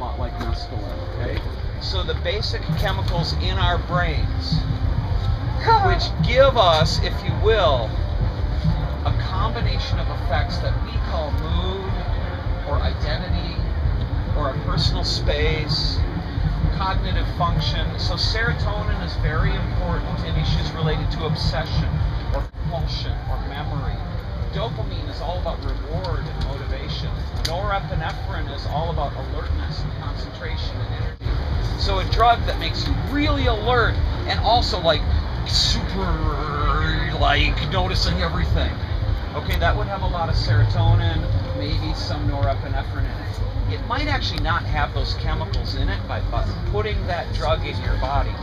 lot like mescaline, okay? So the basic chemicals in our brains, which give us, if you will, a combination of effects that we call mood, or identity, or a personal space, cognitive function. So serotonin is very important in issues related to obsession, or compulsion, or memory. Dopamine is all about reward and motivation. Norepinephrine is all about alertness and concentration and energy. So a drug that makes you really alert and also like super like noticing everything. Okay, that would have a lot of serotonin, maybe some norepinephrine in it. It might actually not have those chemicals in it, but putting that drug in your body,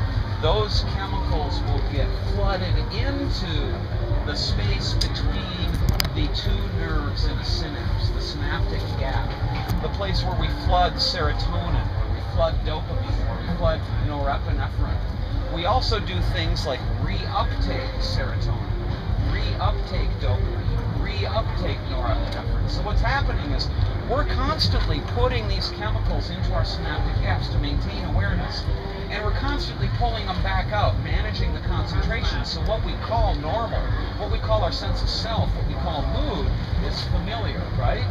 those chemicals will get flooded into the space between the two nerves in a synapse, the synaptic gap, the place where we flood serotonin, where we flood dopamine, where we flood norepinephrine. We also do things like reuptake serotonin, reuptake dopamine, reuptake norepinephrine. So what's happening is we're constantly putting these chemicals into our synaptic gaps to maintain awareness. And we're constantly pulling them back out, managing the concentration. So what we call normal, what we call our sense of self, what we call mood, is familiar, right?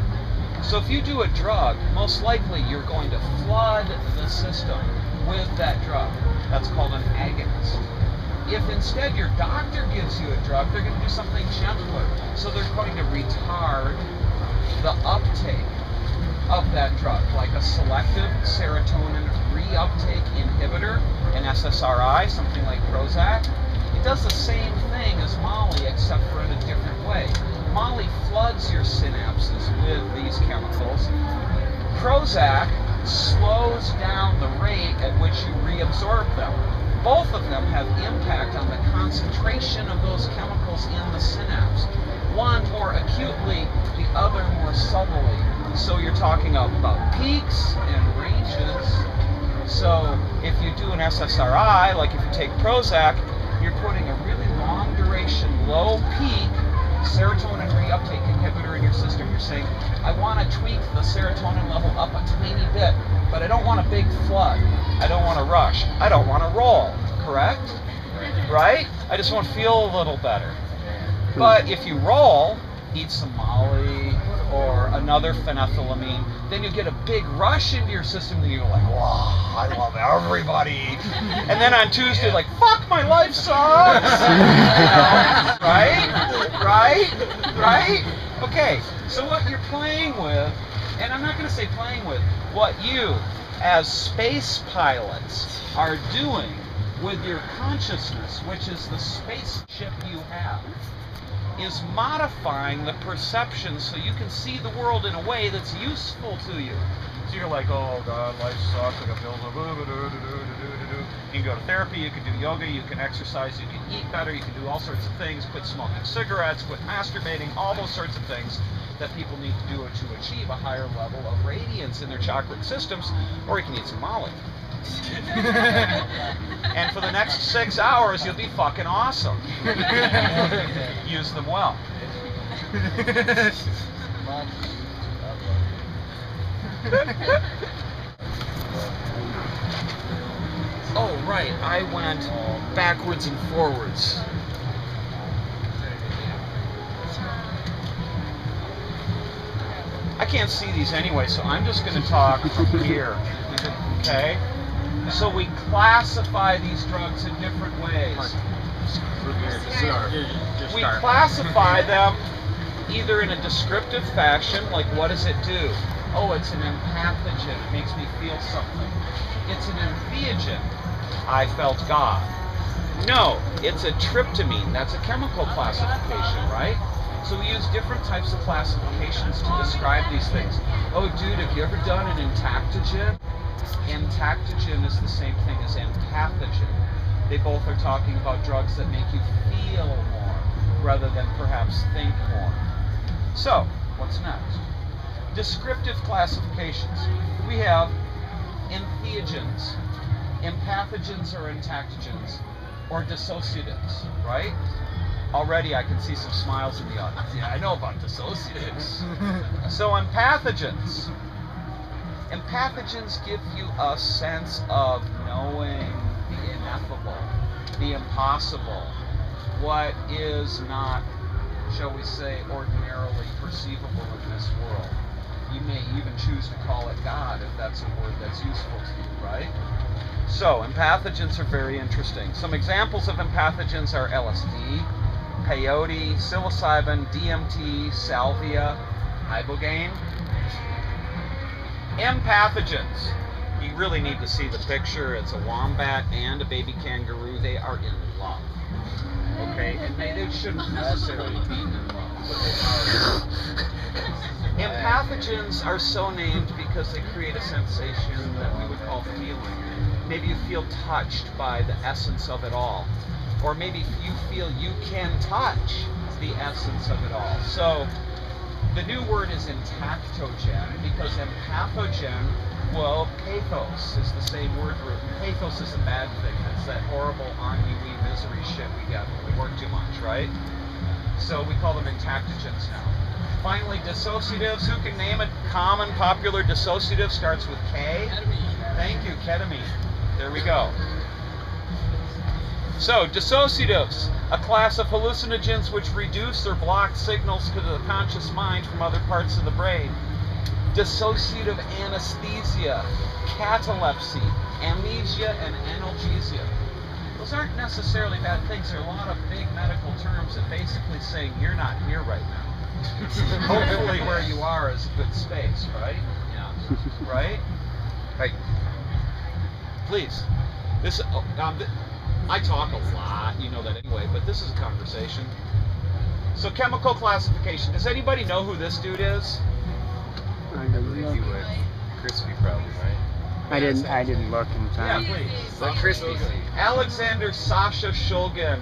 So if you do a drug, most likely you're going to flood the system with that drug. That's called an agonist. If instead your doctor gives you a drug, they're going to do something gentler. So they're going to retard the uptake of that drug, like a selective serotonin reuptake inhibitor, an SSRI, something like Prozac. It does the same thing as Molly, except for in a different way. Molly floods your synapses with these chemicals. Prozac slows down the rate at which you reabsorb them. Both of them have impact on the concentration of those chemicals in the synapse. One more acutely, the other more subtly. So you're talking about peaks and ranges. So if you do an SSRI, like if you take Prozac, you're putting a really long duration, low peak serotonin reuptake inhibitor in your system. You're saying, I want to tweak the serotonin level up a tiny bit, but I don't want a big flood. I don't want to rush. I don't want to roll, correct? Right? I just want to feel a little better. But if you roll, eat some Molly or another phenethylamine, then you get a big rush into your system and you're like, wow, I love everybody. And then on Tuesday, like, fuck, my life sucks. Right? Okay, so what you're playing with, and I'm not going to say playing with, what you, as space pilots, are doing with your consciousness, which is the spaceship you have, is modifying the perception so you can see the world in a way that's useful to you. So you're like, oh God, life sucks, I got bills, you can go to therapy, you can do yoga, you can exercise, you can eat better, you can do all sorts of things, quit smoking cigarettes, quit masturbating, all those sorts of things that people need to do to achieve a higher level of radiance in their chakra systems, or you can eat some Molly. And for the next 6 hours, you'll be fucking awesome. Use them well. Oh, right, I went backwards and forwards. I can't see these anyway, so I'm just going to talk from here. Okay? So we classify these drugs in different ways. We classify them either in a descriptive fashion, like what does it do? Oh, it's an empathogen, it makes me feel something. It's an entheogen, I felt God. No, it's a tryptamine, that's a chemical classification, right? So we use different types of classifications to describe these things. Oh dude, have you ever done an entactogen? Entactogen is the same thing as empathogen. They both are talking about drugs that make you feel more rather than perhaps think more. So, what's next? Descriptive classifications. We have entheogens, empathogens or entactogens, or dissociatives, right? Already I can see some smiles in the audience. Yeah, I know about dissociatives. So empathogens. Empathogens give you a sense of knowing the ineffable, the impossible, what is not, shall we say, ordinarily perceivable in this world. You may even choose to call it God if that's a word that's useful to you, right? So, empathogens are very interesting. Some examples of empathogens are LSD, peyote, psilocybin, DMT, salvia, ibogaine. Empathogens. You really need to see the picture. It's a wombat and a baby kangaroo. They are in love. Okay? And they shouldn't necessarily be in love, but they are. Empathogens are so named because they create a sensation that we would call feeling. Maybe you feel touched by the essence of it all. Or maybe you feel you can touch the essence of it all. So the new word is intactogen, because empathogen, well, pathos is the same word root. Pathos is a bad thing. It's that horrible ennui, misery shit we get when we work too much, right? So we call them intactogens now. Finally, dissociatives. Who can name a common popular dissociative? Starts with K. Ketamine. Thank you, ketamine. There we go. So, dissociatives, a class of hallucinogens which reduce or block signals to the conscious mind from other parts of the brain. Dissociative anesthesia, catalepsy, amnesia, and analgesia. Those aren't necessarily bad things. There are a lot of big medical terms that basically say you're not here right now. Hopefully where you are is a good space, right? Yeah. Right? Right. Please. This. I talk a lot, you know that anyway, but this is a conversation. So chemical classification. Does anybody know who this dude is? I believe you would. Crispy, probably, right? I didn't look in time. Yeah, please. Like crispy. Alexander Sasha Shulgin,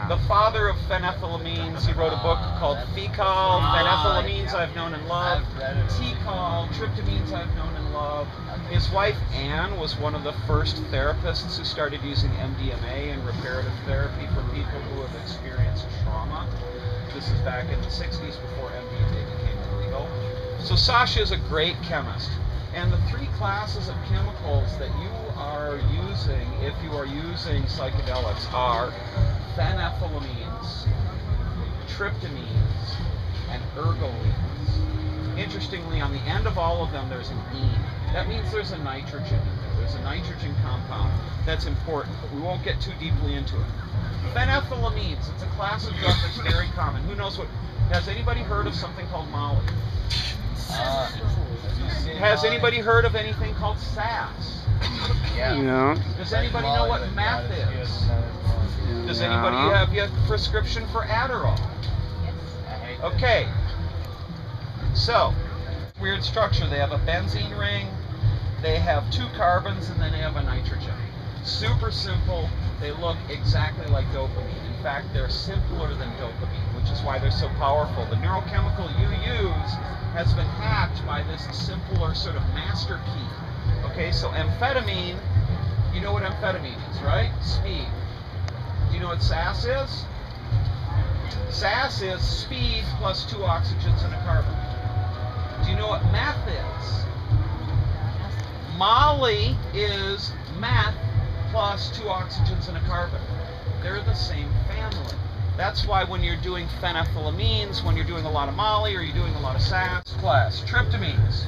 the father of phenethylamines. He wrote a book called Fecal, Phenethylamines I've Known and Loved, Tecal, Tryptamines I've Known and Loved. His wife Anne was one of the first therapists who started using MDMA in reparative therapy for people who have experienced trauma. This is back in the 60s before MDMA became illegal. So Sasha is a great chemist. And the three classes of chemicals that you are using, if you are using psychedelics, are phenethylamines, tryptamines, and ergolines. Interestingly, on the end of all of them, there's an ene. That means there's a nitrogen in there. There's a nitrogen compound. That's important, but we won't get too deeply into it. Phenethylamines, it's a class of drug that's very common. Who knows what? Has anybody heard of something called Molly? Has anybody heard of anything called SAS? Yeah. No. Does anybody know what meth is? Does anybody have a prescription for Adderall? Okay. So, weird structure. They have a benzene ring, they have two carbons, and then they have a nitrogen. Super simple. They look exactly like dopamine. In fact, they're simpler than dopamine, which is why they're so powerful. The neurochemical you use has been hacked by this simpler sort of master key. Okay, so amphetamine, you know what amphetamine is, right? Speed. Do you know what SAS is? SAS is speed plus two oxygens and a carbon. Do you know what meth is? Molly is meth plus two oxygens and a carbon. They're the same family. That's why when you're doing phenethylamines, when you're doing a lot of Molly or you're doing a lot of SAS class, tryptamines.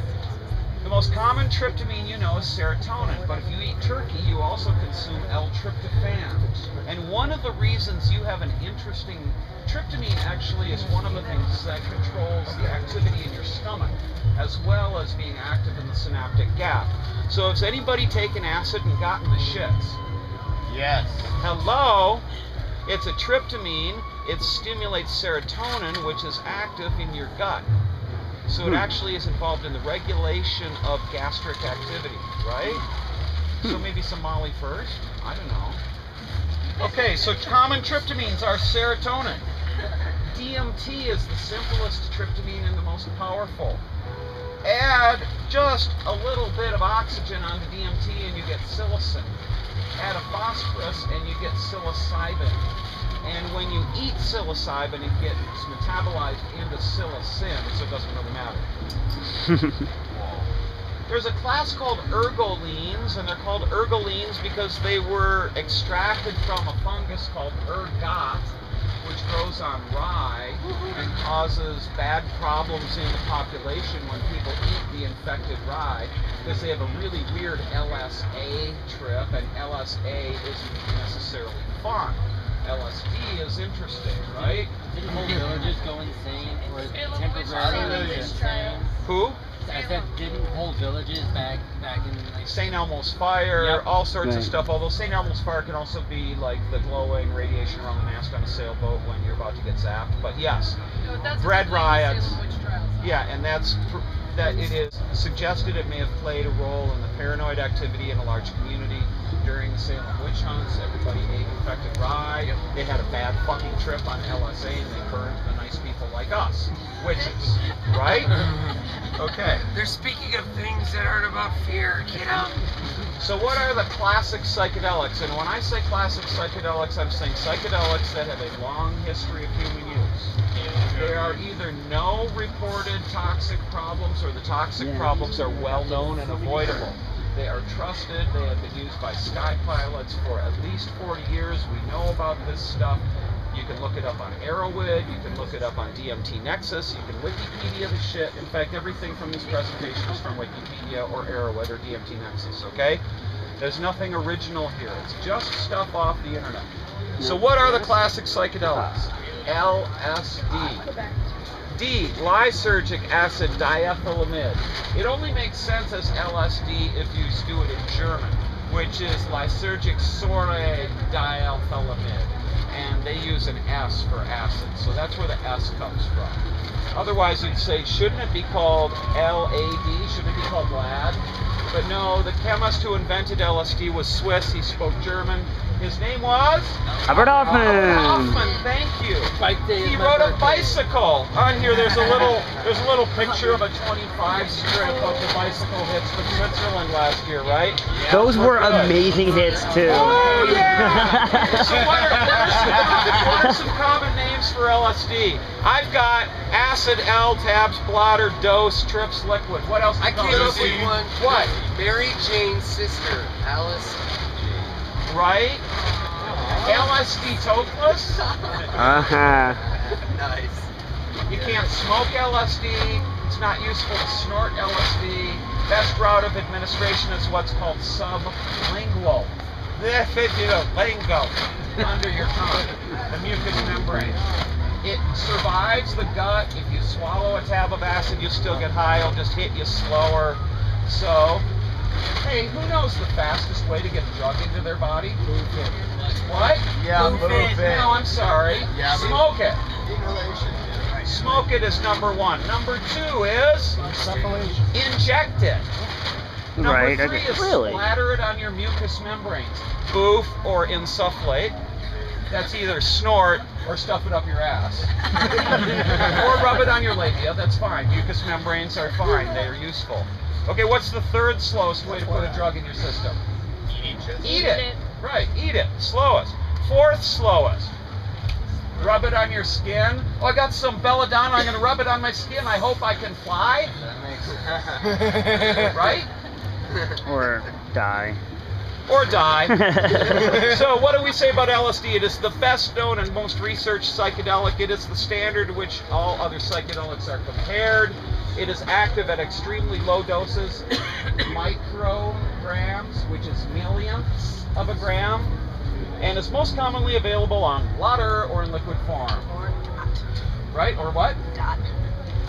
The most common tryptamine you know is serotonin, but if you eat turkey, you also consume L-tryptophan. And one of the reasons you have an interesting, tryptamine actually is one of the things that controls the activity in your stomach, as well as being active in the synaptic gap. So has anybody taken acid and gotten the shits? Yes. Hello? It's a tryptamine. It stimulates serotonin, which is active in your gut. So it actually is involved in the regulation of gastric activity, right? So maybe some Molly first? I don't know. Okay, so common tryptamines are serotonin. DMT is the simplest tryptamine and the most powerful. Add just a little bit of oxygen onto DMT and you get psilocin. Add a phosphorus and you get psilocybin. And when you eat psilocybin, it gets metabolized into psilocin, so it doesn't really matter. There's a class called ergolines, and they're called ergolines because they were extracted from a fungus called ergot, which grows on rye and causes bad problems in the population when people eat the infected rye, because they have a really weird LSA trip, and LSA isn't necessarily fun. LSD is interesting, right? Didn't whole villages go insane or temporarily insane? Who? I said, didn't whole villages back in like St. Elmo's fire, Yep. all sorts of Right. stuff. Although St. Elmo's fire can also be like the glowing radiation around the mast on a sailboat when you're about to get zapped. But yes, No, that's bread what riots. Salem witch trials. Yeah, and that it is suggested it may have played a role in the paranoid activity in a large community during the Salem witch hunts. Everybody ate infected rye. They had a bad fucking trip on LSA, and they burned the nice people like us, witches, right? Okay. They're speaking of things that aren't about fear. Get up. So what are the classic psychedelics? And when I say classic psychedelics, I'm saying psychedelics that have a long history of human use. There are either no reported toxic problems, or the toxic problems are well known and avoidable. They are trusted. They have been used by sky pilots for at least 40 years. We know about this stuff. You can look it up on Arrowwood. You can look it up on DMT Nexus. You can Wikipedia the shit. In fact, everything from this presentation is from Wikipedia or Arrowwood or DMT Nexus, okay? There's nothing original here. It's just stuff off the internet. So what are the classic psychedelics? LSD. D, lysergic acid diethylamide. It only makes sense as LSD if you do it in German, which is lysergic sorate diethylamide. And they use an S for acid, so that's where the S comes from. Otherwise, you'd say, shouldn't it be called LAD? Shouldn't it be called LAD? But no, the chemist who invented LSD was Swiss. He spoke German. His name was? Albert Hoffman. Albert Hoffman, thank you. He rode a bicycle. On here, there's a little picture of a 25 strip of the bicycle hits with Switzerland last year, right? Those were amazing hits too. Oh yeah! So what are some common names for LSD? I've got acid, L, tabs, blotter, dose, trips, liquid. What else? I came up with one. What? Mary Jane's sister, Alice. Right? LSD tokeless? Uh-huh. Nice. You can't smoke LSD. It's not useful to snort LSD. Best route of administration is what's called sublingual. Lingo under your tongue, the mucous membrane. It survives the gut. If you swallow a tab of acid, you still get high. It'll just hit you slower. So, hey, who knows the fastest way to get a drug into their body? What? Yeah, move it. No, I'm sorry. Yeah, Smoke it. Smoke it is number one. Number two is inject it. Number Right, three okay. is Really? splatter it on your mucous membranes. Boof or insufflate. That's either snort or stuff it up your ass. Or rub it on your labia. That's fine. Mucous membranes are fine. They are useful. Okay, what's the third slowest way to put a drug in your system? Eat it. Right, eat it. Slowest. Fourth slowest. Rub it on your skin. Oh, I got some belladonna. I'm going to rub it on my skin. I hope I can fly. Right? Or die. Or die. So what do we say about LSD? It is the best known and most researched psychedelic. It is the standard to which all other psychedelics are compared. It is active at extremely low doses, micrograms, which is millionths of a gram, and is most commonly available on water or in liquid form. Right? Or what? Dot.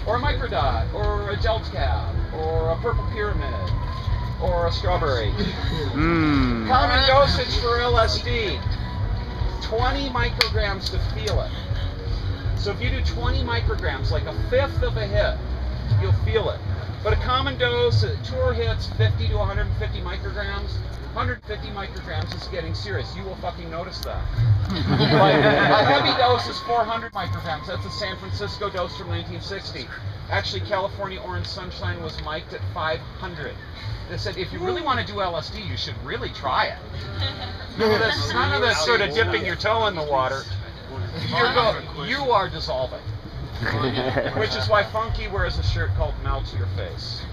Or a microdot, or a gel tab, or a purple pyramid, or a strawberry. Mmm. Common dosage for LSD, 20 micrograms to feel it. So if you do 20 micrograms, like a fifth of a hit, you'll feel it. But a common dose, tour hits 50 to 150 micrograms. 150 micrograms is getting serious. You will fucking notice that. Like, a heavy dose is 400 micrograms. That's a San Francisco dose from 1960. Actually, California Orange Sunshine was mic'd at 500. They said, if you really want to do LSD, you should really try it. None of this sort of dipping your toe in the water. You are dissolving. Which is why Funky wears a shirt called Melt Your Face.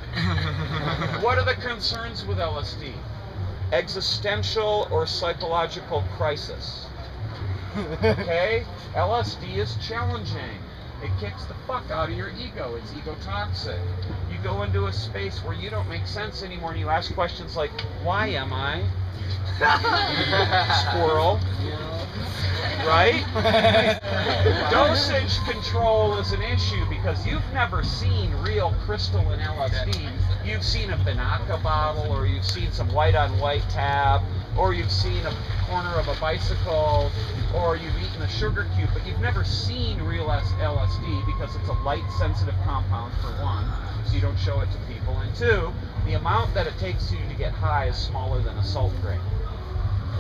What are the concerns with LSD? Existential or psychological crisis. Okay? LSD is challenging. It kicks the fuck out of your ego. It's ego toxic. You go into a space where you don't make sense anymore and you ask questions like, why am I? Squirrel. Right? Dosage control is an issue because you've never seen real crystalline LSD. You've seen a Banaka bottle, or you've seen some white on white tab, or you've seen a corner of a bicycle, or you've eaten a sugar cube, but you've never seen real LSD because it's a light sensitive compound, for one, so you don't show it to people, and two, the amount that it takes you to get high is smaller than a salt grain.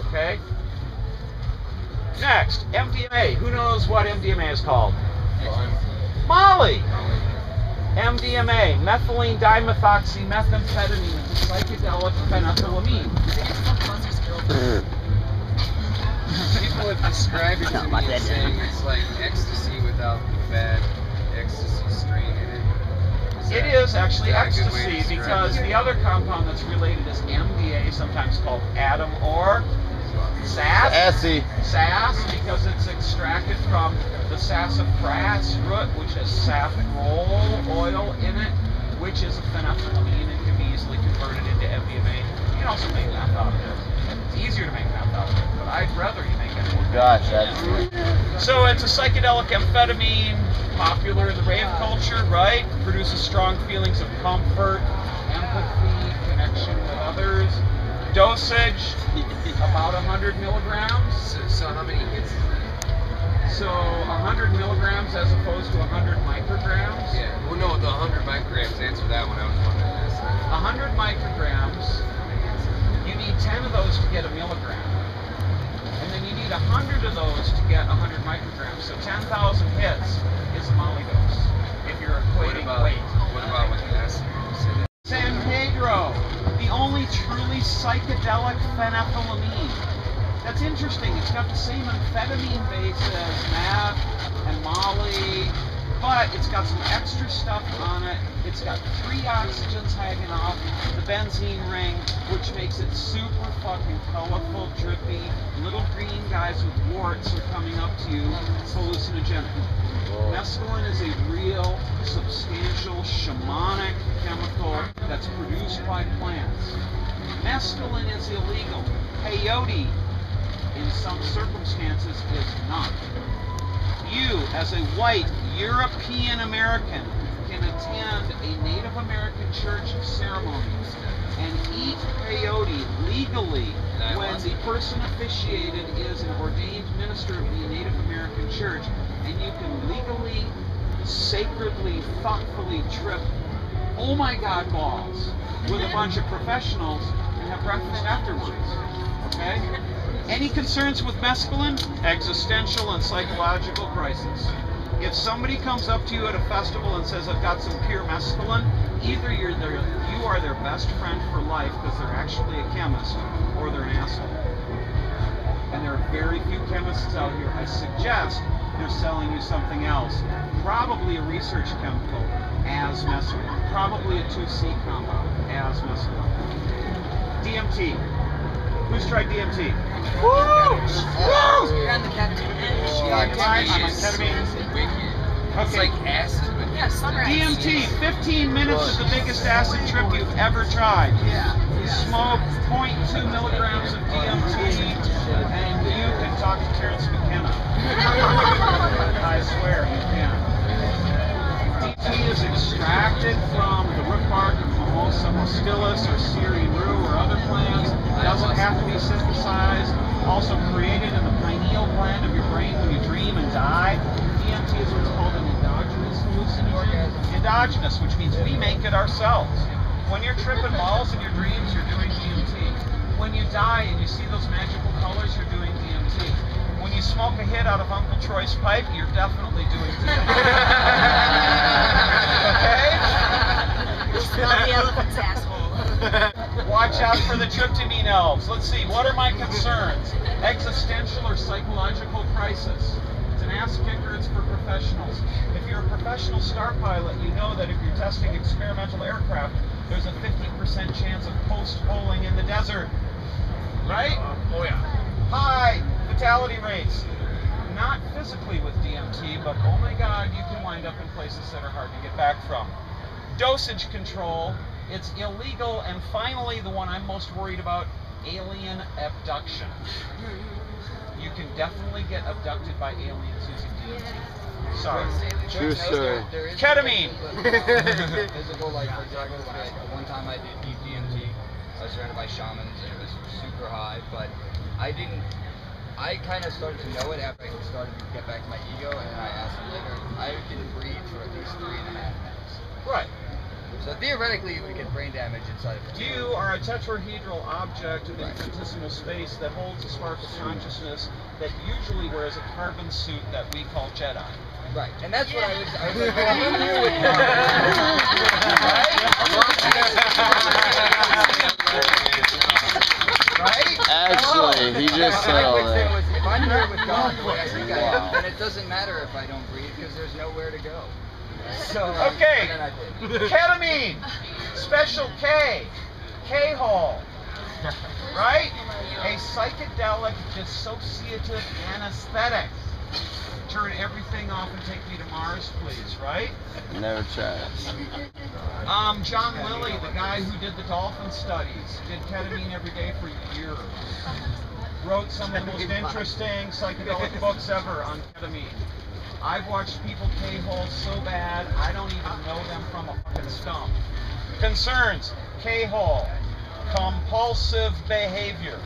Okay? Next, MDMA. Who knows what MDMA is called? Molly. MDMA, methylene dimethoxymethamphetamine, psychedelic phenethylamine. People have described it to me as saying it's like ecstasy without the bad ecstasy strain in it. It is actually ecstasy because the other compound that's related is MDA, sometimes called Adam or sass, because it's extracted from the sassafras root, which has saffrole oil in it, which is a phenethylamine and can be easily converted into MDMA. You can also make meth out of it. It's easier to make meth out of it, but I'd rather you make it. Gosh, that's good. So it's a psychedelic amphetamine, popular in the rave culture, right? Produces strong feelings of comfort, empathy, connection with others. Dosage, about 100 milligrams. So how many hits? So 100 milligrams as opposed to 100 micrograms. Yeah. Well, no, the 100 micrograms. Answer that one. I was wondering this. 100 micrograms. You need 10 of those to get a milligram, and then you need 100 of those to get 100 micrograms. So 10,000 hits is a Molly dose if you're equating weight. What about with acid? San Pedro, the only truly psychedelic phenethylamine. That's interesting. It's got the same amphetamine base as meth and Molly, but it's got some extra stuff on it. It's got 3 oxygens hanging off the benzene ring, which makes it super fucking colorful, drippy. Little green guys with warts are coming up to you. It's hallucinogenic. Mescaline is a real, substantial, shamanic chemical that's produced by plants. Mescaline is illegal. Peyote, in some circumstances, is not. You, as a white European American, can attend a Native American church ceremony and eat peyote legally when the person officiated is an ordained minister of the Native American church, and you can legally, sacredly, thoughtfully trip oh my god balls with a bunch of professionals and have breakfast afterwards. Okay? Any concerns with mescaline? Existential and psychological crisis. If somebody comes up to you at a festival and says, I've got some pure mescaline, either you are their best friend for life because they're actually a chemist, or they're an asshole. And there are very few chemists out here. I suggest they're selling you something else. Probably a research chemical as mescaline. Probably a 2C compound as mescaline. DMT. Who's tried DMT? Woo! Woo! You're on the ketamine. I'm on ketamine. It's Okay. like acid, but Yeah, sunrise. DMT, 15 minutes is the biggest acid trip you've ever tried. Smoke 0.2 milligrams of DMT, and you can talk to Terrence McKenna. I swear you can. DMT is extracted from the root bark of Mimosa hostilis or Syrian rue or other plants. It doesn't have to be synthesized. Also created in the pineal gland of your brain when you dream and die. DMT is what's called an endogenous hallucinogen. Endogenous, which means we make it ourselves. When you're tripping balls in your dreams, you're doing DMT. When you die and you see those magical colors, you're doing DMT. When you smoke a hit out of Uncle Troy's pipe, you're definitely doing DMT. Okay? Smell the elephant's asshole. Watch out for the tryptamine elves. Let's see, what are my concerns? Existential or psychological crisis? It's an ass kicker, it's for professionals. If you're a professional star pilot, you know that if you're testing experimental aircraft, there's a 50% chance of post-holing in the desert. Right? Oh yeah. High fatality rates. Not physically with DMT, but oh my god, you can wind up in places that are hard to get back from. Dosage control, it's illegal, and finally, the one I'm most worried about, alien abduction. You can definitely get abducted by aliens using DMT. Sorry. True story. Ketamine. Physical, like for example, one time I did deep DMT, I was surrounded by shamans and it was super high, but I kind of started to know it after I started to get back to my ego, and then I asked him later, I didn't breathe for at least 3.5 minutes. Right. So theoretically, we get brain damage inside of it. You are a tetrahedral object of infinitesimal space that holds a spark of consciousness that usually wears a carbon suit that we call Jedi. Right, and that's what I was like, well, you knew it. Right? Actually, he just said all that. If I'm here with God the way I think I am, then it doesn't matter if I don't breathe because there's nowhere to go. So, Okay, and then I did. ketamine, special K, K-hole, right? A psychedelic dissociative anesthetic. Turn everything off and take me to Mars, please, right? Never tried. John Lilly, the guy who did the dolphin studies, did ketamine every day for years. Wrote some of the most interesting psychedelic books ever on ketamine. I've watched people K-hole so bad, I don't even know them from a fucking stump. Concerns, K-hole, compulsive behavior.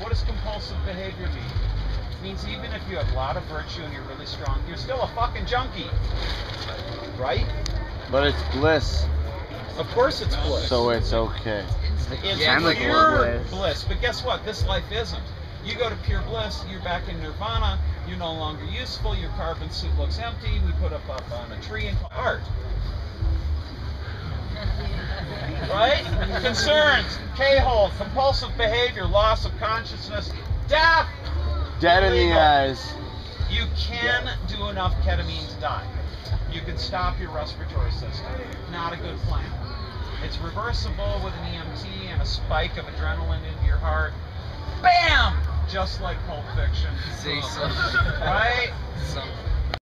What does compulsive behavior mean? It means even if you have a lot of virtue and you're really strong, you're still a fucking junkie. Right? But it's bliss, Of course it's bliss. so it's okay. It's chemical pure bliss. bliss. But guess what? This life isn't. You go to pure bliss, you're back in nirvana, you're no longer useful, your carbon suit looks empty, we put up on a tree and call art. Right? Concerns, K-hole, compulsive behavior, loss of consciousness, death. Dead in the Illegal. eyes. You can do enough ketamine to die. You can stop your respiratory system. Not a good plan. It's reversible with an EMT and a spike of adrenaline into your heart. Bam! Just like Pulp Fiction. Say something. Right? Something.